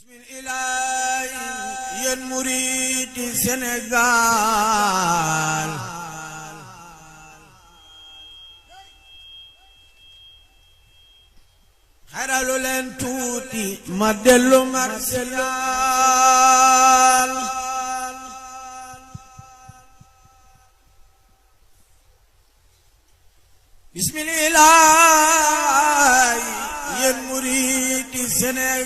bismillah yéen muridi Sénégal xaralu leen tuuti ma dellu marsiyal bismillah yéen muridi Sénégal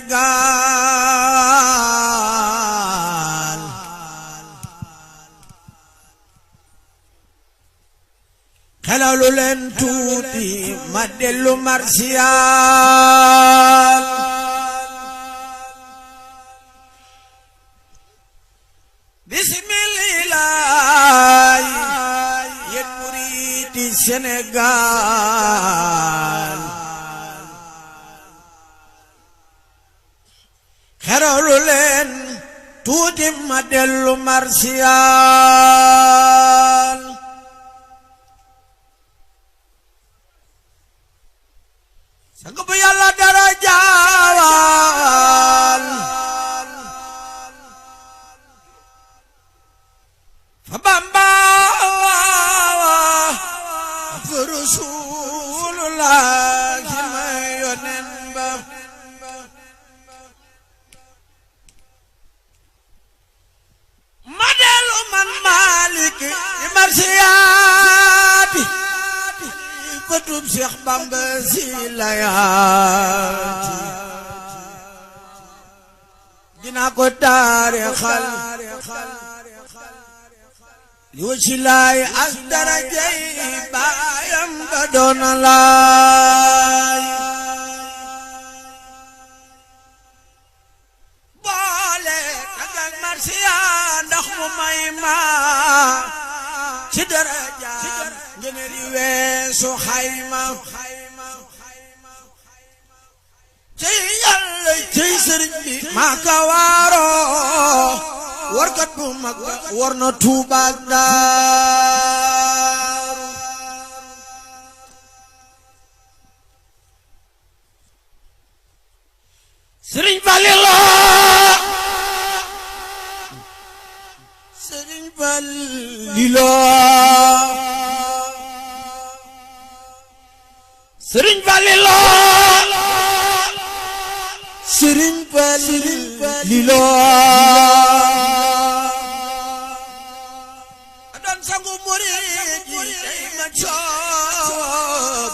xelalu leen tuuti ma dellu marsiyal bismillah yéen muridi Sénégal xeralu leen tuuti ma dellu marsiyal sang bu Yàlla dara jaawal fa Bamba fa Rasulullah ma yonen ba ma dellu man Malik i marsiyaati fatub Seex Bamba si layaati dinaa ko taarixal li wacci laay ak darajay baayam ba doon laay boole tagal marsiya ndax mu may ma ci darajaam ngeen di weesu xayma cey Yàlla cey sëriñ bi maa ka waaroo warkat bu mag war na Tuuba ak Daaru sëriñ Fallilu sëriñ Fallilu sëriñ Fallilu sëriñ Fallilu adan sangu murid yi tey ma coob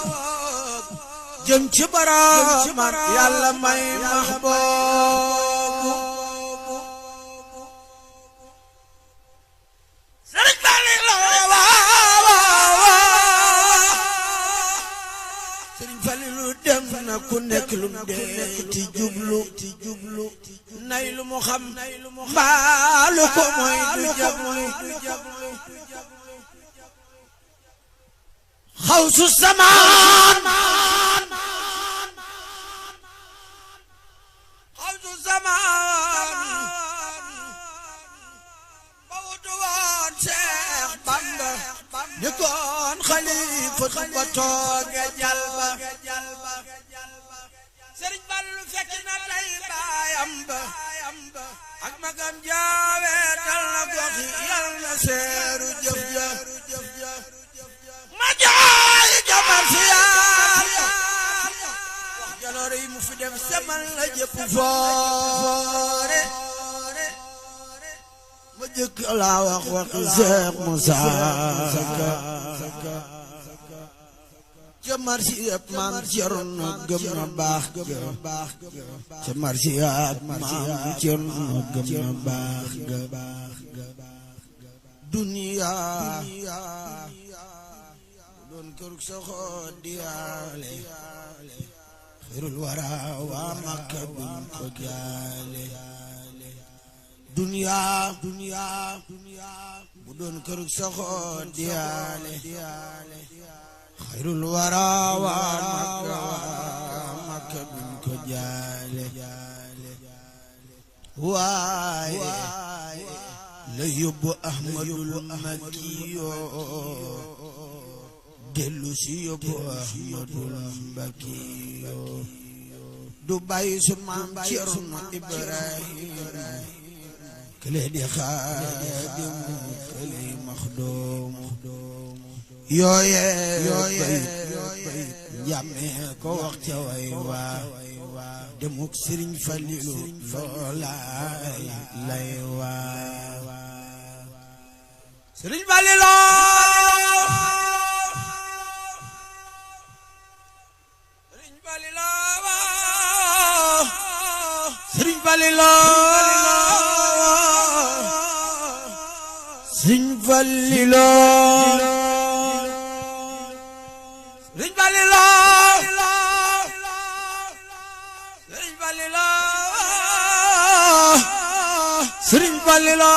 jëm ci boroom ak Yàlla may mahboob sëriñ Fallilu sëriñ Fallilu dem na ku nekk lu mu dee ti jublu nay lu mu xam mbaalu ko mooy du jablu xawsu samaan ba wutu woon Seex Bamba ni koon xalifa ba tooge jalba sëriñ Fallu fekk na tey baayam ba ak magam jaaweetal na gox yal na seeru jëf ja ma jaay jamar si Yàlla wax jaloore yi mu fi def semal la jëpp foore ma jëkk laa wax waxi Seex Musaa Ka ca marsi yëpp maam Cerno gëm na baax ga ca marsi yëpp maam Cerno gëm na baax ga duniya doon kërug sa xoot di yaale xayrul wara waa Makka duñ ko jaale duniya bu doon kërug sa xoot di yaale xayrul wara waa Makka duñ ko jaale waaye la yóbbu Ahmadul Makkiyo dellu si yóbbu Ahmadul Makkiyo du bàyyi su maam Cerno Ibrahima kële di Xaadim kële Maxdoom yooye bayit njàmme ko wax ca way waa demuk Sëriñ Falilu loolaay lay waa Sëriñ Falilu Sëriñ Falilu Sëriñ Falilu Sëriñ Falilu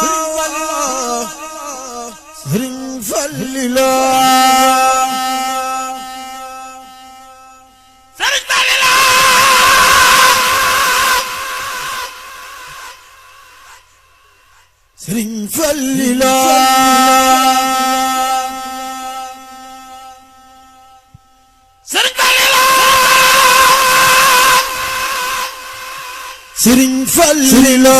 Sëriñ Falilu Sëriñ Falilu Sëriñ Falilu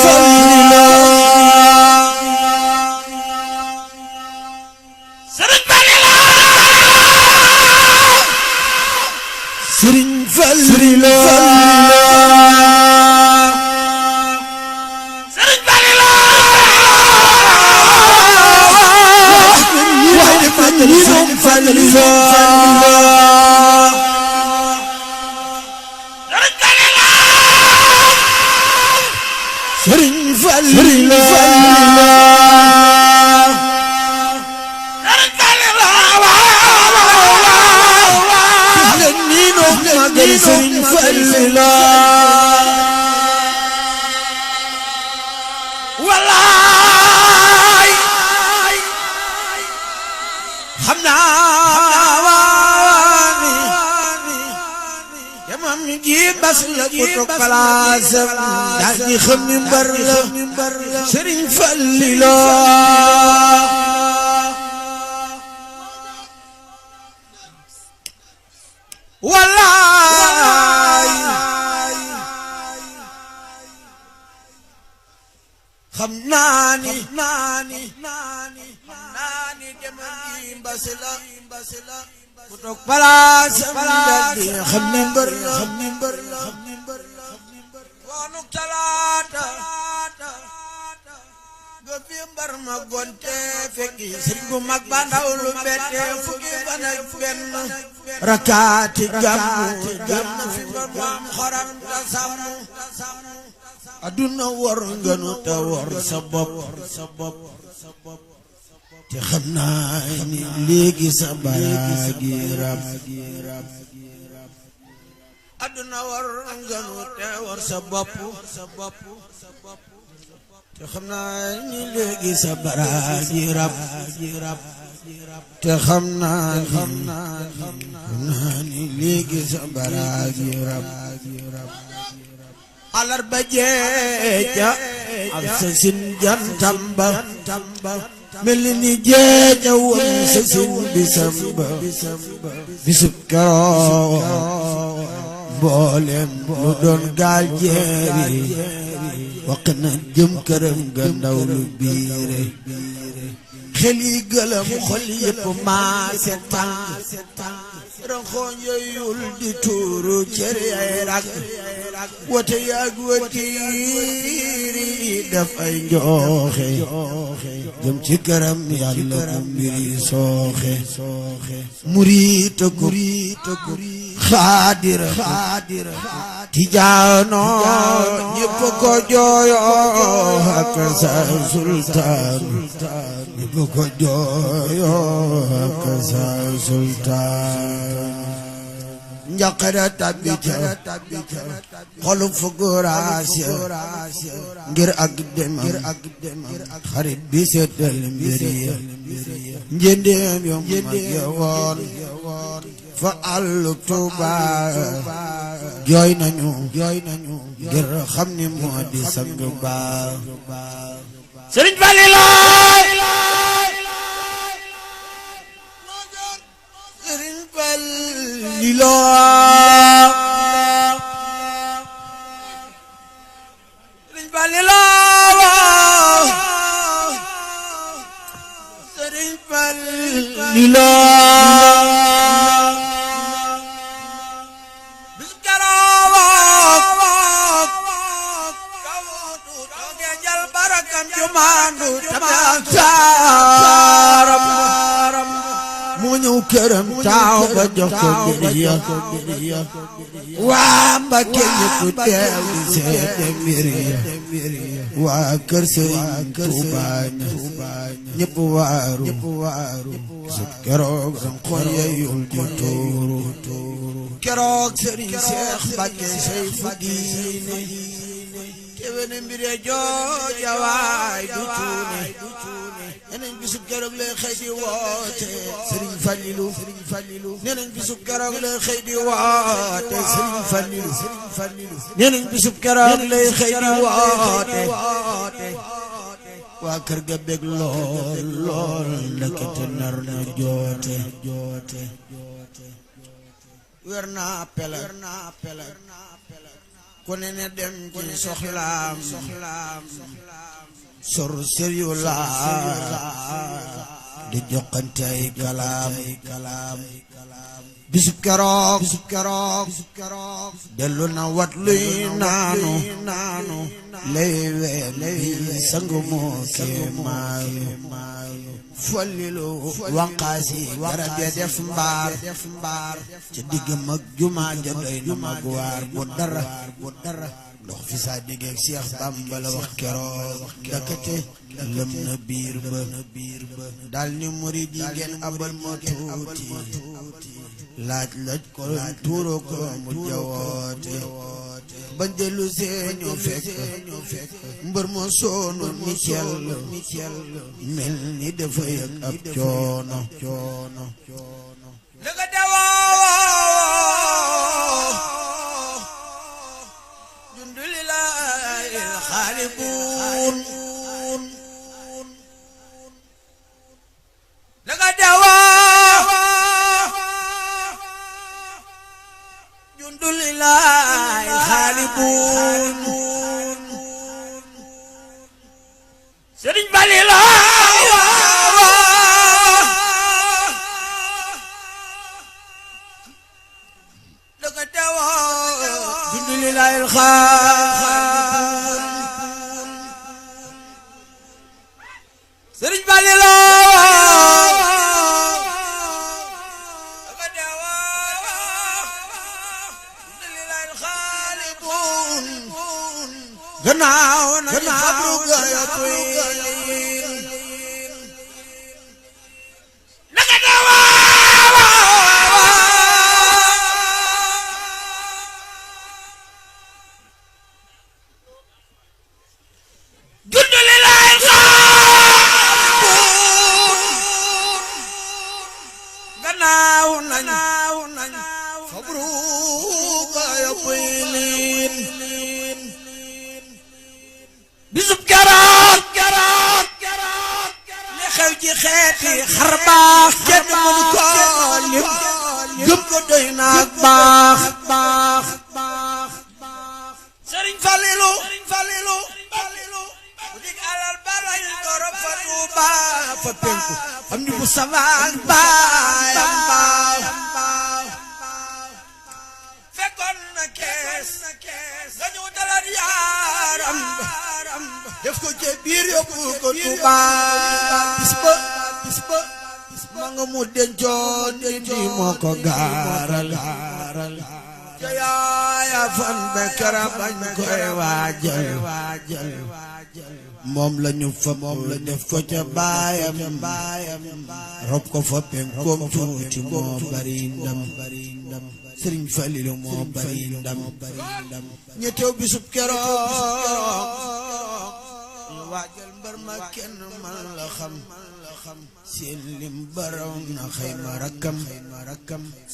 Sëriñ Falilu Sëriñ Falilu Sëriñ Falilu Sëriñ Falilu wallaay xam naa ni yamam ji bas la ku toog palaasam daal di xam ni mbar la Sëriñ Falilu wallaay xam naa ni demam ji mbas la ku toog palaasam daal di xam ni mbar la woonu talaata nga fi mbar ma gonte fekki sëriñ bu mag ba ndaw lu bette fukki fan ak benn rakaati gàmmu gam na fi mbar mu am xoram ta sàmmu aduna war nga nu te war sa bopp te xam naa ni léegi sa baraagi rab aduna war nga nu te war sa bopp te xam naa ni léegi sa baraagi rab te xam naa ni léegi sa baraagi rab alarba jeeja ak sa sin jantam ba mel ni jeeja woon sa sin bisam ba bisub keroog mboolem lu doon gaal jeeri waq na jëm këram ga ndaw lu biire xel yi gëlëm xol yëpp maase tàng ranxooñ yooyul di tuuru cër ay rak wote yaag watiiri daf ay njooxe jëm ci këram yàlla bu mbiri sooxe muriita ku xaadira tijaano ñépp ko jooyo ak sa sultaan ñépp ko jooyo ak sa sultaan njaqara tabbi ca xolu fuguraas ya ngir ak demam xarit bi seetal mbir ya njëndeem yo mag ya woon fa àllu Tuuba jooy nañu ngir xam ni moo di sang ba Sëriñ Falilu Sëriñ Falilu Fallilu Sëriñ Fallilu bis keroog kawutu tooge jal barakam jumaandu tabaak saaram mu ñëw këram taaw ba jox ko gëriya waa Mbàkke ñëpp teew di seede mbir ya waa kër Sëriñ Tuubaa ñëpp waaru sut keroog ram xol yeyul di tuuru keroog Sëriñ Seex Mbàkke Sayfu Diine teewene mbir ya jooja waay du cuune nenañ bisub keroog lay xëy di woote Sëriñ Fallilu nenañ bisub keroog lay xëy di woote Sëriñ Fallilu nenañ bisub keroog lay xëy di woote waa kër ga bég lool ndekete nar na joote wer naa pela ku ne ne dem ci soxlaam sor sérieux la di joxante ay kalaam bisub keroog dellu na wat luy naanu lay ween sangu moo kéemaanu Fallilu wanqaasi garab ya def mbaar ca digg mag jumaa ja doy na mag waar bu dara ndox fi saa diggeeg Seex Bamba la wax keroog dakate lëm na biir ba daal ni murid yi ngeen abal ma tuuti laaj ko tuuro ko mu jawoote bañ dellu see ñoo fekk mbër moo soonoon ni cel mel ni dafa yëg ab coono daga dawoo jundulilahi alxaalibuun daga dawoo jundulilahi alxaalibuun Sëriñ Fallilu daga dawoo jundulilahi alxaalibuun Sëriñ Fallilu gannaaw na xabru ga ya tuyin naka dawa jundulilahi xaalibuun gannaaw nañ xabru ga ya tuyin bisub keroog li xew ci xeeti xar baax kenn mënu ko lim gëm ko doy naag baax Sëriñ Fallilu bu dig alal balay goro fa Tuuba fa penku am ni bu samaan baayam baax fekkoon na kees dañu dalat yaaram def ko ci biir yóbbu ko Tuuba bis ba ma nga mu dencoon nit yi moo ko gaaral ca yaaya fan bekara bañ koy waajal moom lañu fab def ko ca baayam rob ko fa penkoom tuuti moo bari ndam Sëriñ Fallilu moo bari ndam ñettew bisub keroog waajal mbër ma kenn man la xam seen lim baraw na xayma rakkam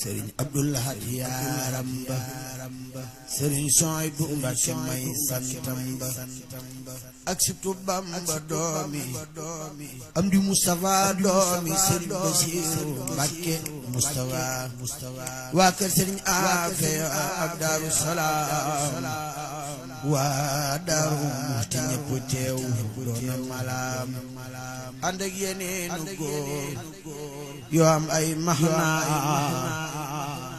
Sëriñ Abdoulahat yaaram ba Sëriñ Suhaybu Mbàkke may santam ba ak Sibtu Bamba doomi Amdi Mustafa doomi Sëriñ Basiiru Mbàkke Mustafa waa kër Sëriñ Afe ak Daaru Salaam waa Daaru Muxti fu teew doona malaam ànd ak yeneenu góor yoo am ay maxnaa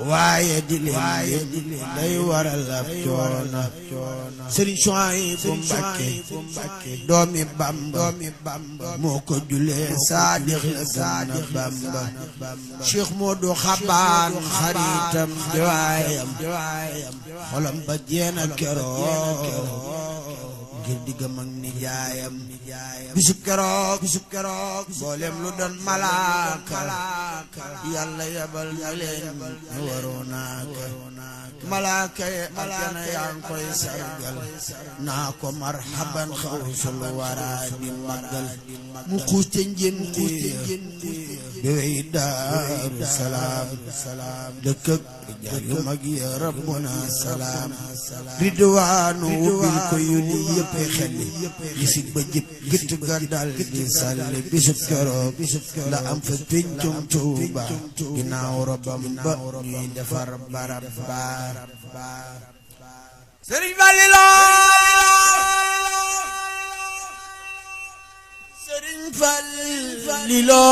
waaye di leen day waral ab coono Sëriñ Suhaybu Mbàkke doomi Bamba moo ko julee Saadix la gëm na Bamba Cheikh Moodu Xabaan xaritam di waayam xolam ba jeena keroog ngir diggam ak nijaayam bisub keroog boolem lu doon malaaka yàlla yabal na leen ñu waroonaka malaaka ye aljana yaa ngi koy sargal naa ko marhaban xawsul waraa di màggal mu xuus ca njënti bi wey Daaru Salaam dëkk ak jaar yu mag ya rabbuna salaam ridwaanu ubbil ko yuli yëpp xelli gisig ba jib gëtt ga dal di salli bisub keroog la am fa pencum Tuuba ginnaaw robam ba ñuy defar barab ba Sëriñ Fallilu Sëriñ Fallilu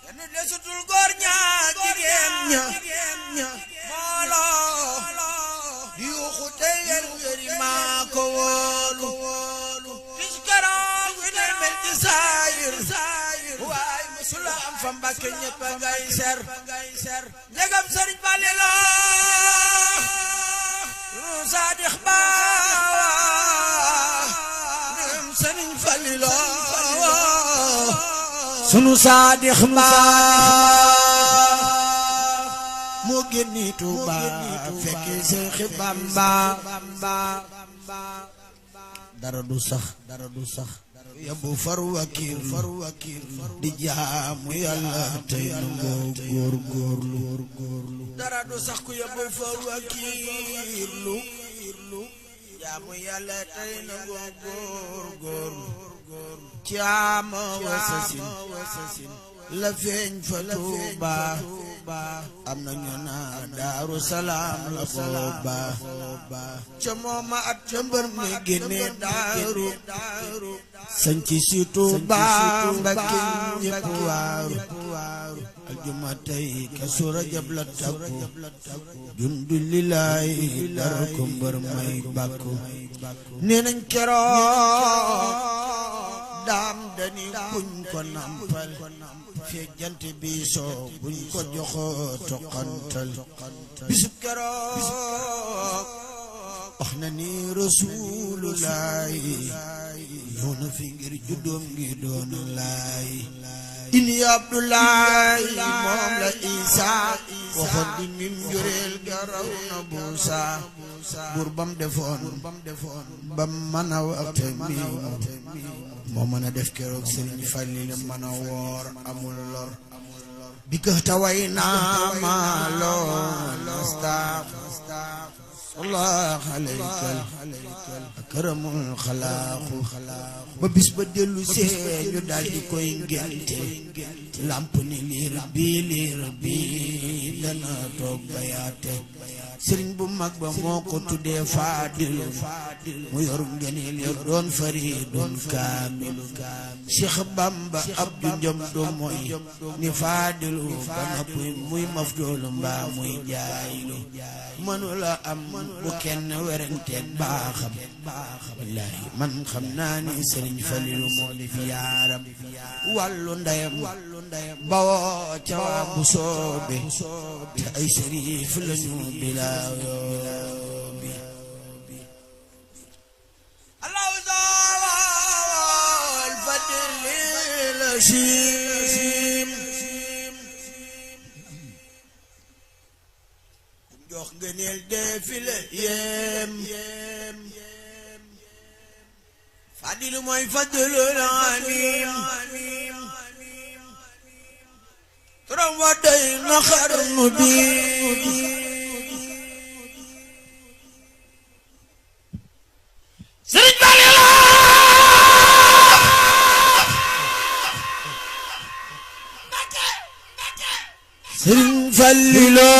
kenn desutul góor ñaa jigéen ña mooloo di yuuxu tey wéri maa ko wóolu bis keroog wi ne mel ci saayir waaye musula am fa Mbàkke ñëpp a ngay ser njëgam Sëriñ Fallilu Saadix ba ndem Sëriñ Fallilu sunu Saadix ba moo génni Tuuba fekki Seexi Bamba dara du sax yóbbu far wakiir di jaamu Yàlla tey nangoo góorgóorlu dara du sax ku yóbbu far wakiirlu jaamu Yàlla tey nangoo góorgóorlu ci ama wasasin la feeñ fa Tuuba am na ñu naan Daaru Salaam la booba ca mooma at ca mbër mi génne daaru sanci si Tuuba Mbàkke ñépp waaru aljuma tey Kazu Rajab la takku jundu lillaahi dara ko mbër may bàkku nee nañ keroog daam dani buñ ko nampal fee jant bi soo buñ ko joxoo toqantal bisub keroog wax na ni Rasulullaahi ñëw na fi ngir juddoom ngi doon laay ini Abdullahi moom la Isa waxoon di mim jureel garaw na buusa buur bam defoon bam mën a waxte miim moo mën a def keroog Sëriñ Fallilu mën a woor amul lor bi ka taway naa ma lool Allah alaykal akramul xalaaqu ba bis ba dellu see ñu daal di koy ngénte lamp ni liir bi dana toog bayaate sëriñ bu mag ba moo ko tuddee Faadilu mu yor ngeneel yor doon faridun kaamil Cheikh Bamba ab ju njëm do mooy ni Faadilu ba noppi muy mafdoolu mbaa muy jaaylu mënula am bu kenn werante baaxam wallaahi man xam naa ni Sëriñ Fallilu moo di fi yaaram wàllu ndeyam bawoo ca waa bu soobe te ay sëriif lañu bilaa yoobi Allahu zawal fadlil shim jox ngëneel defile yem Fadilu mooy fadlul alim turam wa day na xarnu bi Sëriñ Fallilu Sëriñ Fallilu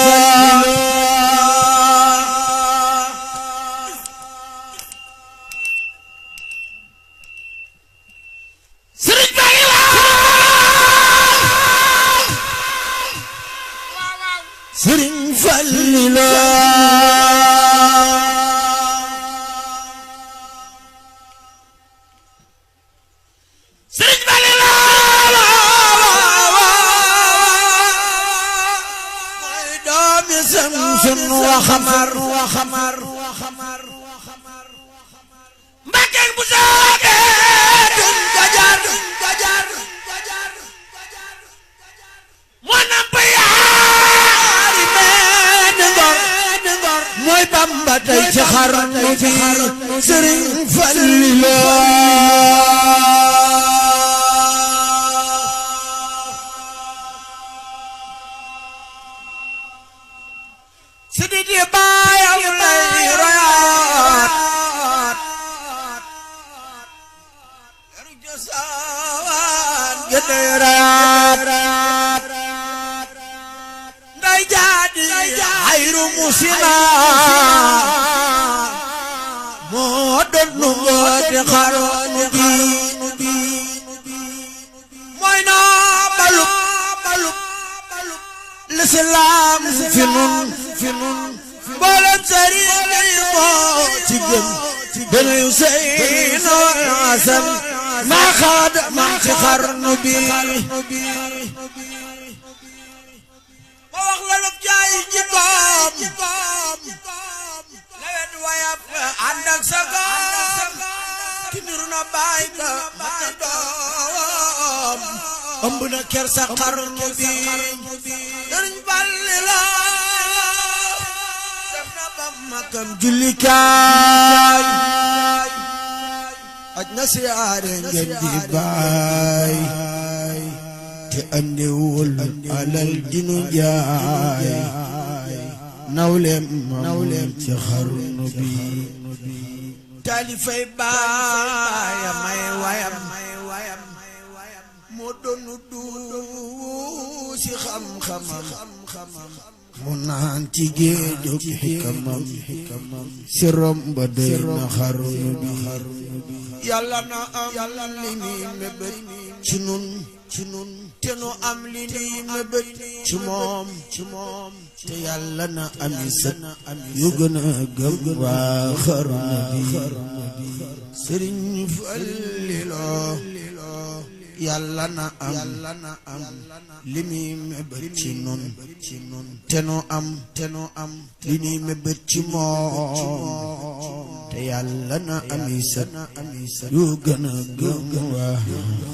wa xamar Mbàkke bu soobee duñ ko jar moo namp yaari meen ngor mooy Bamba tey ci xarnu bi Sëriñ Fallilu sididi baayam lay royaat yaru josaan gëne raat nday jaadi ayru musina moo doon nu ngooti xarnu bi mooy noo balub lislaam fi nun mboolem sëriñ yi moo ci gën bene Useynu Asan maa xaad man ci xarnu bi ma wax la lu jaay jikkoom lewet wayab ànd ak sa góom ki niru na baay ba mat na doom ëmb na ker sa xarnu bi Sëriñ Fallilu def na ba makam jullikaay aj na siyaare ngeen di baay te andiwul alal dinu jaay nawleem ci xarnu bi taalifay baaya may wayam moo doonu duusi xam-xamam mu naan ci géejug xikamam si romba doy na xarnu bi yàlla na am li ni mébét ci nun te nu am li ni mébét ci moom te yàlla na ami sët yu gën a gëm waa xarnu bi Sëriñ Fallilu yàlla na am li muy mébét ci nun te nu am li ñuy mébét ci moom te yàlla na ami sët yu gën a gëm waa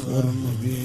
xarnu bi